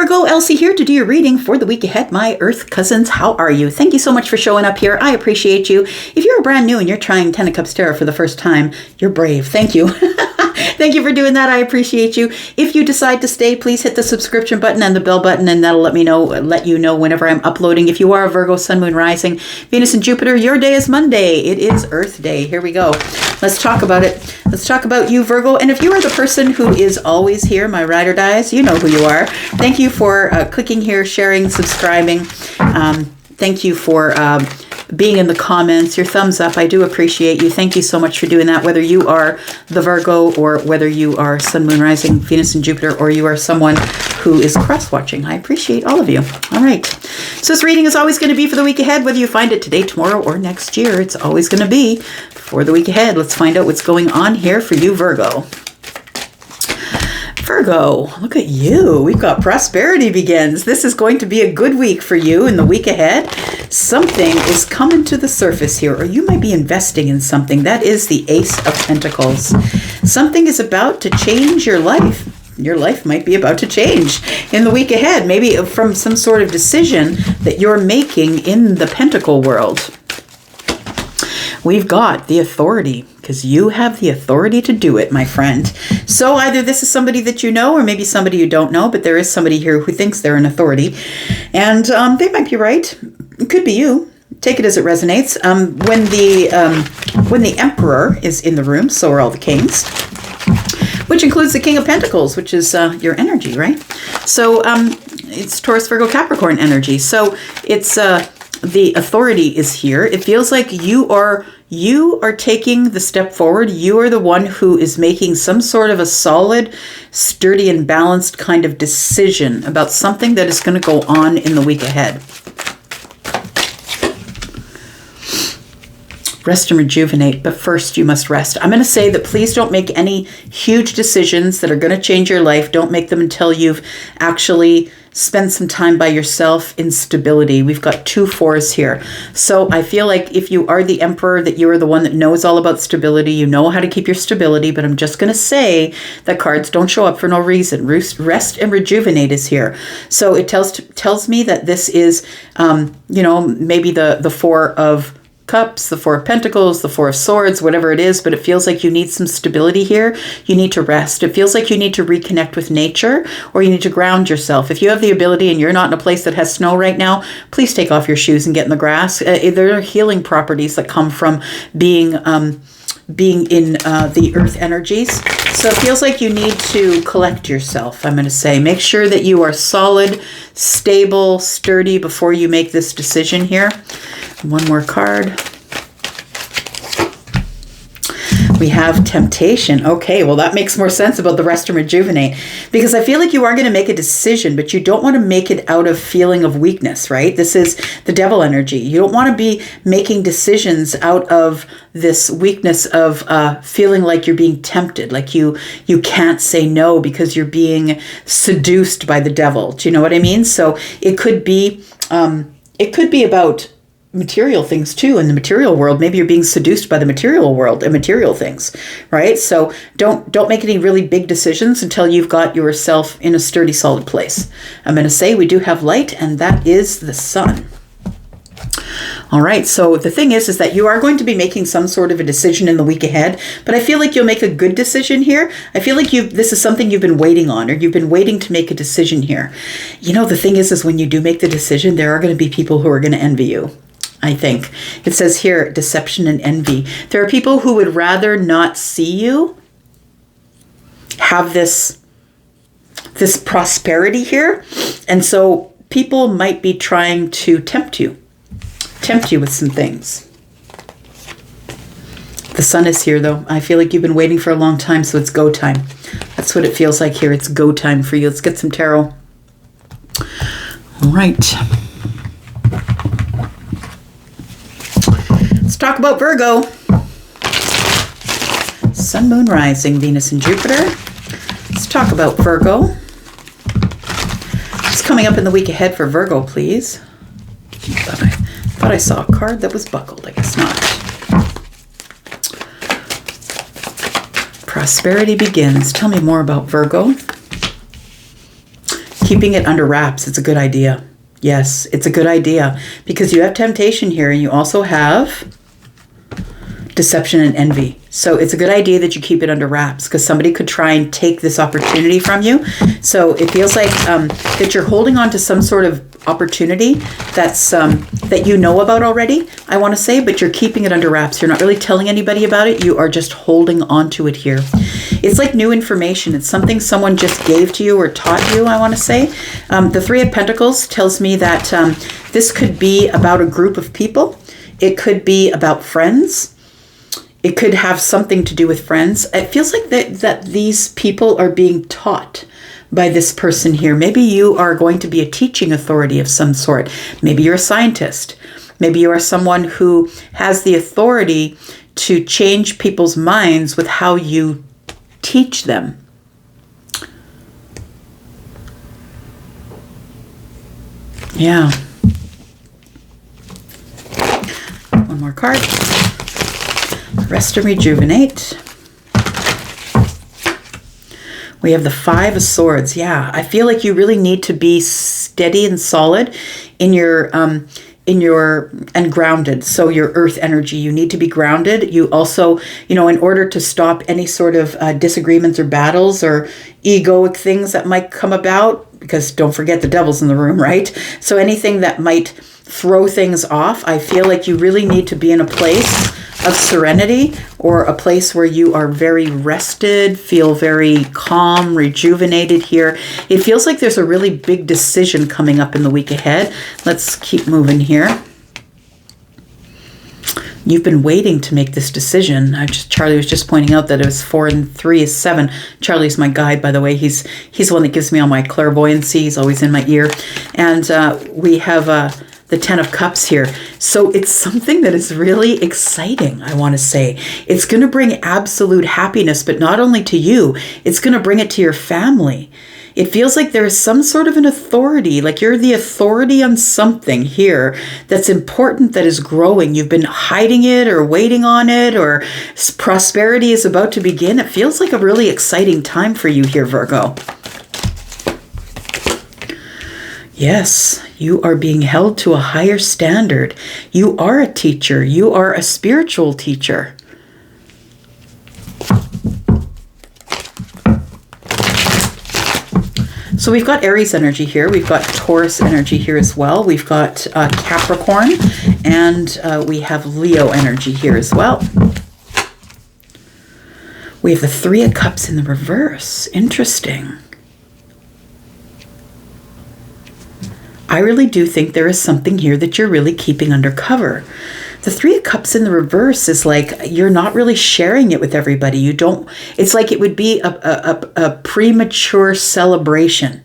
Virgo, Elsie here to do your reading for the week ahead. My Earth cousins, how are you? Thank you so much for showing up here. I appreciate you. If you're brand new and you're trying Ten of Cups Tarot for the first time, you're brave. Thank you. Thank you for doing that. I appreciate you. If you decide to stay, please hit the subscription button and the bell button, and that'll let you know whenever I'm uploading. If you are a Virgo, Sun, Moon, Rising, Venus, and Jupiter, your day is Monday. It is Earth Day. Here we go. Let's talk about it. Let's talk about you, Virgo. And if you are the person who is always here, my ride or dies, you know who you are. Thank you for clicking here, sharing, subscribing. Thank you for being in the comments, your thumbs up. I do appreciate you. Thank you so much for doing that, whether you are the Virgo or whether you are Sun, Moon, Rising, Venus, and Jupiter, or you are someone who is cross-watching. I appreciate all of you. All right. So this reading is always going to be for the week ahead, whether you find it today, tomorrow, or next year. It's always going to be for the week ahead. Let's find out what's going on here for you, Virgo. Virgo, look at you. We've got prosperity begins. This is going to be a good week for you in the week ahead. Something is coming to the surface here, or you might be investing in something. That is the Ace of Pentacles. Something is about to change your life. Your life might be about to change in the week ahead, maybe from some sort of decision that you're making in the Pentacle world. We've got the authority, because you have the authority to do it, my friend. So either this is somebody that you know, or maybe somebody you don't know, but there is somebody here who thinks they're an authority. And they might be right. It could be you. Take it as it resonates. When the Emperor is in the room, so are all the kings, which includes the King of Pentacles, which is your energy, right? So it's Taurus, Virgo, Capricorn energy. So it's... the authority is here. It feels like you are taking the step forward. You are the one who is making some sort of a solid, sturdy, and balanced kind of decision about something that is going to go on in the week ahead. Rest and rejuvenate, but first you must rest. I'm going to say that please don't make any huge decisions that are going to change your life. Don't make them until you've actually spent some time by yourself in stability. We've got 2 4s here. So I feel like if you are the Emperor, that you are the one that knows all about stability. You know how to keep your stability, but I'm just going to say that cards don't show up for no reason. Rest and rejuvenate is here. So it tells me that this is, maybe the 4 of Cups, the 4 of Pentacles, the 4 of Swords, whatever it is, but it feels like you need some stability here. You need to rest. It feels like you need to reconnect with nature, or you need to ground yourself. If you have the ability and you're not in a place that has snow right now, please take off your shoes and get in the grass. There are healing properties that come from being in the earth energies. So it feels like you need to collect yourself, I'm going to say. Make sure that you are solid, stable, sturdy before you make this decision here. One more card. We have temptation. Okay, well, that makes more sense about the rest and rejuvenate, because I feel like you are going to make a decision, but you don't want to make it out of feeling of weakness, right? This is the devil energy. You don't want to be making decisions out of this weakness of feeling like you're being tempted, like you can't say no because you're being seduced by the devil. Do you know what I mean? So it could be about material things too. In the material world, maybe you're being seduced by the material world and material things, right? So don't make any really big decisions until you've got yourself in a sturdy, solid place. I'm going to say we do have light, and that is the sun. All right, so the thing is that you are going to be making some sort of a decision in the week ahead, but I feel like you'll make a good decision here. I feel like this is something you've been waiting on, or you've been waiting to make a decision here. You know, the thing is when you do make the decision, there are going to be people who are going to envy you. I think it says here, deception and envy. There are people who would rather not see you have this prosperity here. And so people might be trying to tempt you with some things. The sun is here though. I feel like you've been waiting for a long time, so it's go time. That's what it feels like here. It's go time for you. Let's get some tarot. All right. Let's talk about Virgo. Sun, Moon, Rising, Venus, and Jupiter. Let's talk about Virgo. What's coming up in the week ahead for Virgo, please? I thought I saw a card that was buckled. I guess not. Prosperity begins. Tell me more about Virgo. keeping it under wraps. It's a good idea. Yes, it's a good idea because you have temptation here and you also have deception and envy. So it's a good idea that you keep it under wraps because somebody could try and take this opportunity from you. So it feels like that you're holding on to some sort of opportunity that's that you know about already, I want to say, but you're keeping it under wraps. You're not really telling anybody about it. You are just holding on to it here. It's like new information. It's something someone just gave to you or taught you, I want to say. The Three of Pentacles tells me that this could be about a group of people. It could be about friends. It could have something to do with friends. It feels like that these people are being taught by this person here. Maybe you are going to be a teaching authority of some sort. Maybe you're a scientist. Maybe you are someone who has the authority to change people's minds with how you teach them. Yeah. One more card. Rest and rejuvenate. We have the Five of Swords. Yeah, I feel like you really need to be steady and solid in your and grounded. So your earth energy, you need to be grounded. You also, in order to stop any sort of disagreements or battles or egoic things that might come about, because don't forget the devil's in the room, right? So anything that might throw things off, I feel like you really need to be in a place of serenity or a place where you are very rested, feel very calm, rejuvenated here. It feels like there's a really big decision coming up in the week ahead. Let's keep moving here. You've been waiting to make this decision. Charlie was just pointing out that it was 4 and 3 is 7. Charlie's my guide, by the way. He's the one that gives me all my clairvoyancy. He's always in my ear. And we have the 10 of Cups here. So it's something that is really exciting, I want to say. It's going to bring absolute happiness, but not only to you, it's going to bring it to your family. It feels like there is some sort of an authority, like you're the authority on something here that's important, that is growing. You've been hiding it or waiting on it, or prosperity is about to begin. It feels like a really exciting time for you here, Virgo. Yes, you are being held to a higher standard. You are a teacher. You are a spiritual teacher. So we've got Aries energy here. We've got Taurus energy here as well. We've got Capricorn, and we have Leo energy here as well. We have the Three of Cups in the reverse. Interesting. I really do think there is something here that you're really keeping undercover. The Three of Cups in the reverse is like you're not really sharing it with everybody. You don't. It's like it would be a premature celebration.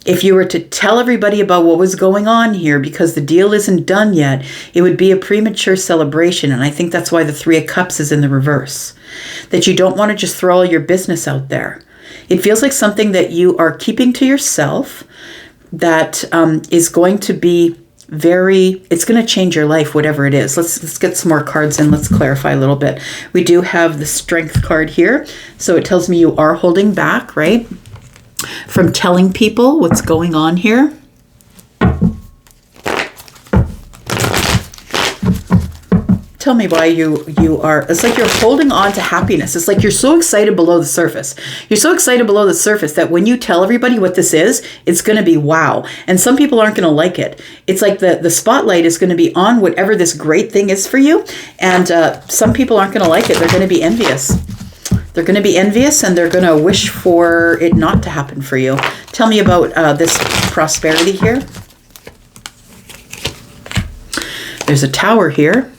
If you were to tell everybody about what was going on here because the deal isn't done yet, it would be a premature celebration. And I think that's why the Three of Cups is in the reverse. That you don't want to just throw all your business out there. It feels like something that you are keeping to yourself, that is going to be it's going to change your life, whatever it is. Let's get some more cards in. Let's clarify a little bit. We do have the Strength card here. So it tells me you are holding back, right, from telling people what's going on here. Tell me why you are, it's like you're holding on to happiness. It's like you're so excited below the surface. You're so excited below the surface that when you tell everybody what this is, it's going to be wow. And some people aren't going to like it. It's like the spotlight is going to be on whatever this great thing is for you. And some people aren't going to like it. They're going to be envious. They're going to be envious and they're going to wish for it not to happen for you. Tell me about this prosperity here. There's a Tower here.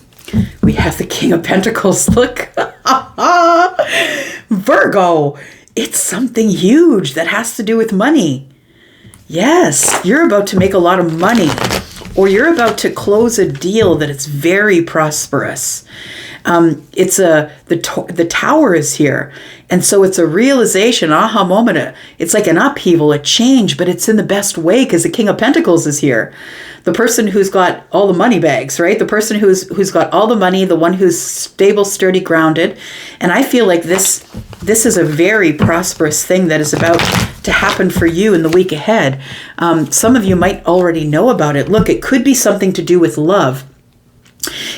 We have the King of Pentacles. Look. Virgo. It's something huge that has to do with money. Yes, you're about to make a lot of money, or you're about to close a deal that it's very prosperous. It's the Tower is here. And so it's a realization, aha moment. It's like an upheaval, a change, but it's in the best way because the King of Pentacles is here. The person who's got all the money bags, right? The person who's got all the money, the one who's stable, sturdy, grounded. And I feel like this is a very prosperous thing that is about to happen for you in the week ahead. Some of you might already know about it. Look, it could be something to do with love.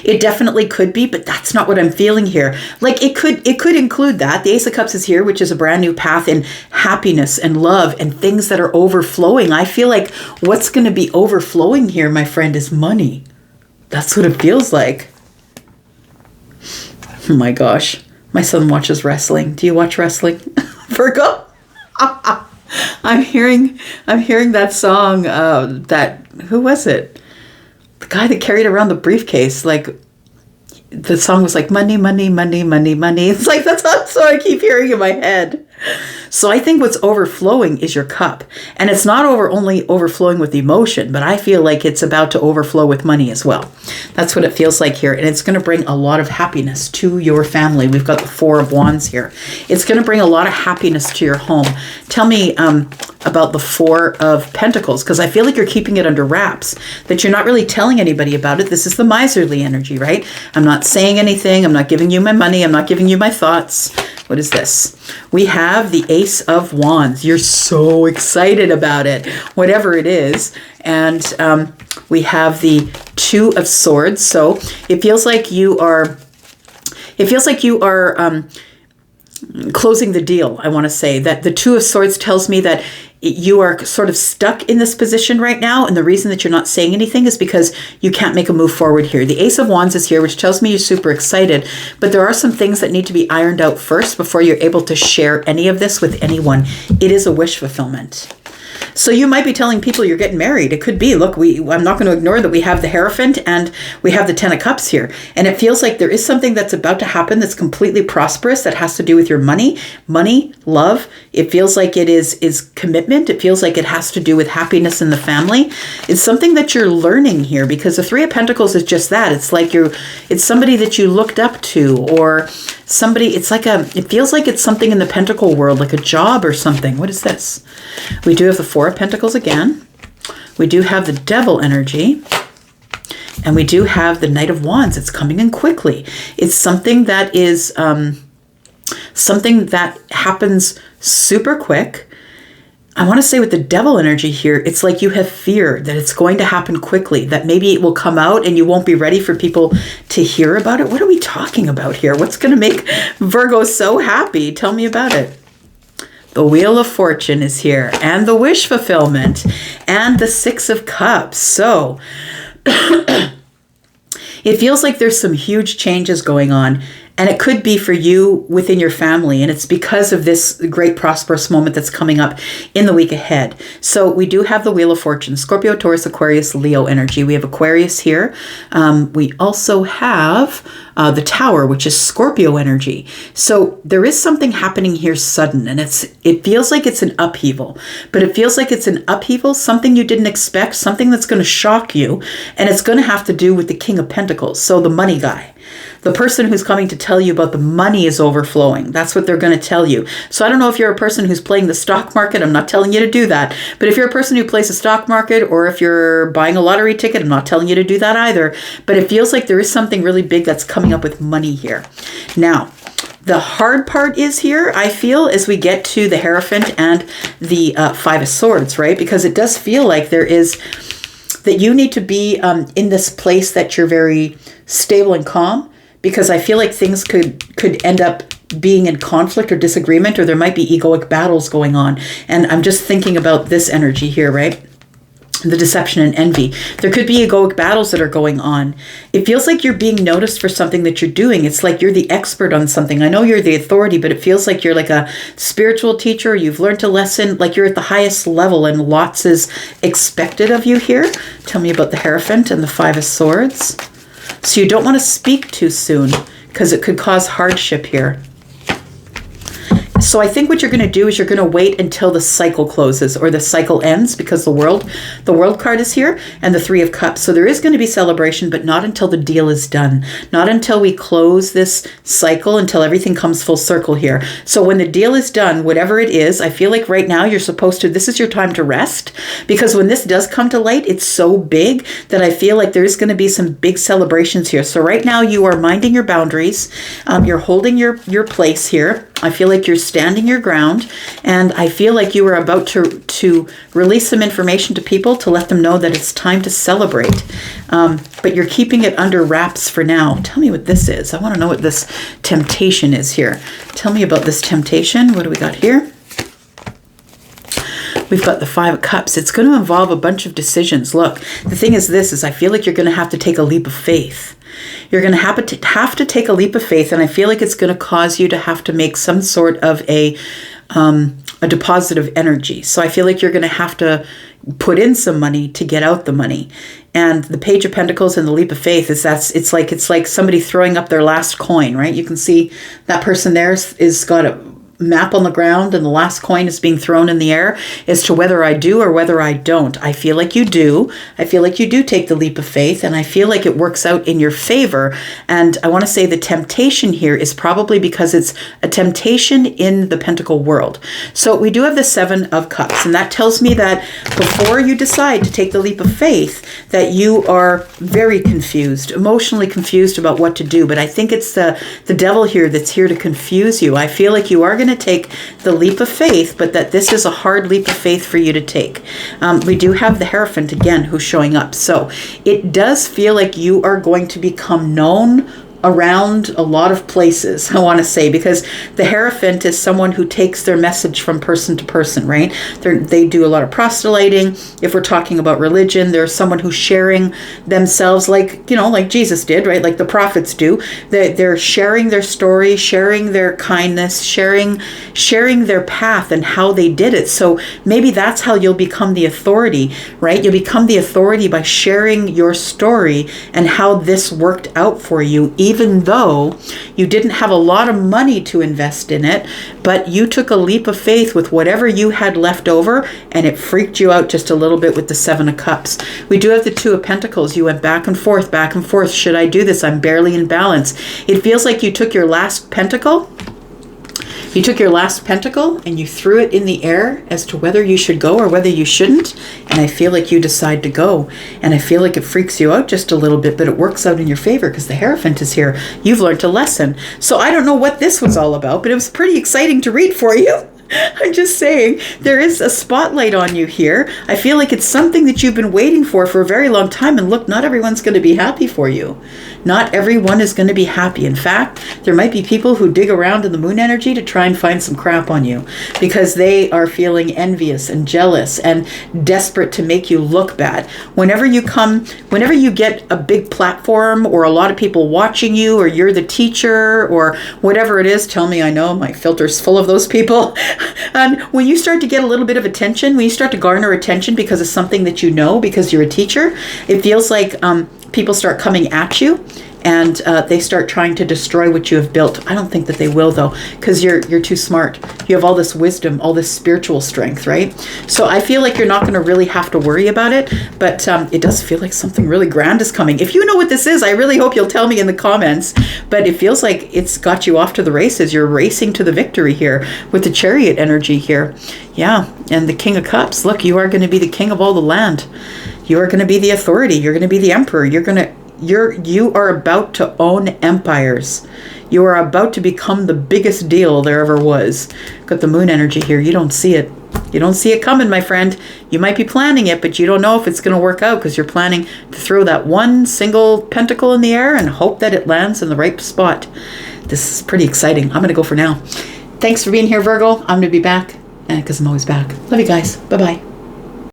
It definitely could be, but that's not what I'm feeling here. Like it could include that. The Ace of Cups is here, which is a brand new path in happiness and love and things that are overflowing. I feel like what's going to be overflowing here, my friend, is money. That's what it feels like. Oh my gosh. My son watches wrestling. Do you watch wrestling? Virgo? I'm hearing that song, who was it? The guy that carried around the briefcase, like the song was like money, money, money, money, money. It's like that's what I keep hearing in my head. So I think what's overflowing is your cup. And it's not only overflowing with emotion, but I feel like it's about to overflow with money as well. That's what it feels like here. And it's going to bring a lot of happiness to your family. We've got the Four of Wands here. It's going to bring a lot of happiness to your home. Tell me about the Four of Pentacles, because I feel like you're keeping it under wraps, that you're not really telling anybody about it. This is the miserly energy, right? I'm not saying anything. I'm not giving you my money. I'm not giving you my thoughts. What is this? We have the Ace of Wands. You're so excited about it, whatever it is. And we have the Two of Swords. So it feels like you are closing the deal. I want to say that the Two of Swords tells me that you are sort of stuck in this position right now. And the reason that you're not saying anything is because you can't make a move forward here. The Ace of Wands is here, which tells me you're super excited. But there are some things that need to be ironed out first before you're able to share any of this with anyone. It is a wish fulfillment. So you might be telling people you're getting married. It could be, look, I'm not going to ignore that we have the Hierophant and we have the Ten of Cups here. And it feels like there is something that's about to happen that's completely prosperous that has to do with your money, love. It feels like it is commitment. It feels like it has to do with happiness in the family. It's something that you're learning here, because the Three of Pentacles is just that. It's like it's somebody that you looked up to, or somebody, it feels like it's something in the Pentacle world, like a job or something. What is this? We do have the Four of Pentacles again. We do have the Devil energy. And we do have the Knight of Wands. It's coming in quickly. It's something that is something that happens super quick. I want to say with the Devil energy here, it's like you have fear that it's going to happen quickly, that maybe it will come out and you won't be ready for people to hear about it. What are we talking about here? What's going to make Virgo so happy? Tell me about it. The Wheel of Fortune is here, and the wish fulfillment, and the Six of Cups. So it feels like there's some huge changes going on, and it could be for you within your family, and it's because of this great prosperous moment that's coming up in the week ahead. So we do have the Wheel of Fortune, Scorpio, Taurus, Aquarius, Leo energy. We have Aquarius here. We also have the Tower, which is Scorpio energy. So there is something happening here sudden, and it feels like it's an upheaval, but it feels like it's an upheaval, something you didn't expect, something that's going to shock you, and it's going to have to do with the King of Pentacles, so the money guy. The person who's coming to tell you about the money is overflowing. That's what they're going to tell you. So I don't know if you're a person who's playing the stock market. I'm not telling you to do that. But if you're a person who plays the stock market, or if you're buying a lottery ticket, I'm not telling you to do that either. But it feels like there is something really big that's coming up with money here. Now, the hard part is here, I feel, as we get to the Hierophant and the Five of Swords, right? Because it does feel like there is, that you need to be in this place that you're very stable and calm, because I feel like things could end up being in conflict or disagreement, or there might be egoic battles going on. And I'm just thinking about this energy here, right? The deception and envy. There could be egoic battles that are going on. It feels like you're being noticed for something that you're doing. It's like you're the expert on something. I know you're the authority, but it feels like you're like a spiritual teacher. You've learned a lesson, like you're at the highest level, and lots is expected of you here. Tell me about the Hierophant and the Five of Swords. So you don't want to speak too soon, because it could cause hardship here. So I think what you're going to do is you're going to wait until the cycle closes, or the cycle ends, because the world card is here, and the Three of Cups. So there is going to be celebration, but not until the deal is done. Not until we close this cycle, until everything comes full circle here. So when the deal is done, whatever it is, I feel like right now you're supposed to, this is your time to rest, because when this does come to light, it's so big that I feel like there is going to be some big celebrations here. So right now you are minding your boundaries. You're holding your place here. I feel like you're standing your ground, and I feel like you are about to release some information to people to let them know that it's time to celebrate. But you're keeping it under wraps for now. Tell me what this is. I want to know what this temptation is here. Tell me about this temptation. What do we got here? We've got the 5 of Cups. It's going to involve a bunch of decisions. Look, the thing is this, is I feel like you're going to have to take a leap of faith. You're going to have to take a leap of faith, and I feel like it's going to cause you to have to make some sort of a deposit of energy. So I feel like you're going to have to put in some money to get out the money. And the Page of Pentacles and the leap of faith it's like somebody throwing up their last coin, right? You can see that person there is got a map on the ground, and the last coin is being thrown in the air as to whether I do or whether I don't. I feel like you do. I feel like you do take the leap of faith, and I feel like it works out in your favor. And I want to say the temptation here is probably because it's a temptation in the Pentacle world. So we do have the 7 of Cups, and that tells me that before you decide to take the leap of faith, that you are very confused, emotionally confused about what to do. But I think it's the devil here that's here to confuse you. I feel like you are going to take the leap of faith, but that this is a hard leap of faith for you to take. We do have the Hierophant again who's showing up. So it does feel like you are going to become known around a lot of places, I want to say, because the Hierophant is someone who takes their message from person to person, right? They do a lot of proselyting. If we're talking about religion, there's someone who's sharing themselves like Jesus did, right? Like the prophets do. They're sharing their story, sharing their kindness, sharing their path and how they did it. So maybe that's how you'll become the authority, right? You'll become the authority by sharing your story and how this worked out for you, even though you didn't have a lot of money to invest in it, but you took a leap of faith with whatever you had left over, and it freaked you out just a little bit with the 7 of Cups. We do have the 2 of Pentacles. You went back and forth, back and forth. Should I do this? I'm barely in balance. It feels like you took your last pentacle. You took your last pentacle and you threw it in the air as to whether you should go or whether you shouldn't. And I feel like you decide to go. And I feel like it freaks you out just a little bit, but it works out in your favor because the Hierophant is here. You've learned a lesson. So I don't know what this was all about, but it was pretty exciting to read for you. I'm just saying, there is a spotlight on you here. I feel like it's something that you've been waiting for a very long time. And look, not everyone's going to be happy for you. Not everyone is going to be happy. In fact, there might be people who dig around in the moon energy to try and find some crap on you because they are feeling envious and jealous and desperate to make you look bad. Whenever you get a big platform or a lot of people watching you, or you're the teacher or whatever it is, tell me, I know my filter's full of those people. And when you start to get a little bit of attention, when you start to garner attention because of something that you know, because you're a teacher, it feels like people start coming at you and they start trying to destroy what you have built. I don't think that they will, though, because you're too smart. You have all this wisdom, all this spiritual strength, right? So I feel like you're not going to really have to worry about it, but it does feel like something really grand is coming. If you know what this is, I really hope you'll tell me in the comments, but it feels like it's got you off to the races. You're racing to the victory here with the Chariot energy here. Yeah, and the King of Cups. Look, you are going to be the king of all the land. You are going to be the authority. You're going to be the emperor. You are about to own empires. You are about to become the biggest deal there ever was. Got the moon energy here. You don't see it. You don't see it coming, my friend. You might be planning it, but you don't know if it's going to work out because you're planning to throw that one single pentacle in the air and hope that it lands in the right spot. This is pretty exciting. I'm going to go for now. Thanks for being here, Virgo. I'm going to be back because I'm always back. Love you guys. Bye-bye.